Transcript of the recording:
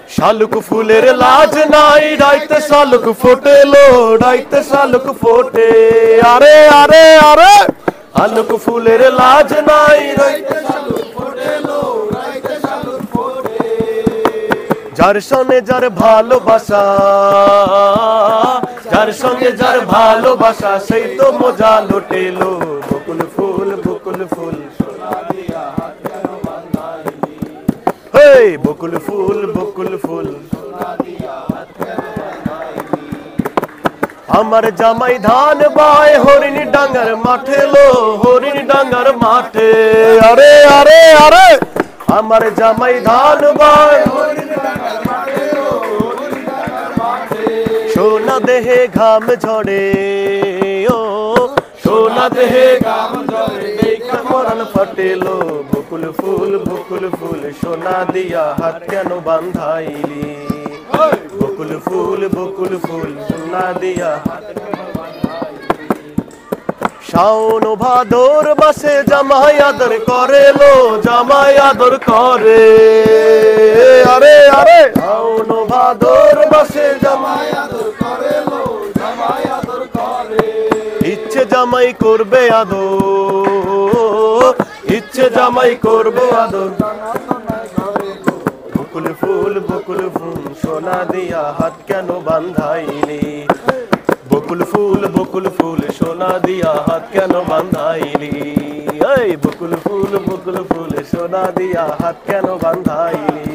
শালুক ফুলের লাজ নাই রাইতে শালুক ফোটেলো রাইতে শালুক ফোটে আরে আরে আরে শালুক ফুলের লাজ নাই রাইতে শালুক ফোটেলো রাইতে শালুক ফোটে যার সঙ্গে যার ভালোবাসা যার সঙ্গে যার ভালোবাসা সেই তো মজা লুটেলো বকুল ফুল সোনা দিয়া হাত কেন বাঁধাইলি হে বকুল ফুল সোনা দিয়া হাত কেন বাঁধাইলি আমার জামাই ধান বায় হরিণ ডাঙ্গার মাঠে লো হরিণ ডাঙ্গার মাঠে আরে আরে আরে আমার জামাই ধান বায় হরিণ ডাঙ্গার মাঠে লো হরিণ ডাঙ্গার মাঠে সোনা দেহে ঘাম ঝরে ও সোনা দেহে ঘাম ঝরে দেখা পরাণ ফাটেলো বকুল ফুল সোনা দিয়া হাত কেন বাঁধাইলি বকুল ফুল সোনা দিয়া হাত কেন বাঁধাইলি শাওন ভাদর মাসে জামাই আদর করে লো জামাই আদর করে আরে আরে শাওন ভাদর মাসে জামাই আদর করে লো জামাই আদর করে ইচ্ছে জামাই করবে আদর ইচ্ছে জামাই করবে আদর বকুল ফুল সোনা দিয়া হাত কেন বাঁধাইলি বকুল ফুল সোনা দিয়া হাত কেন বাঁধাইলি এই বকুল ফুল সোনা দিয়া হাত কেন বাঁধাইলি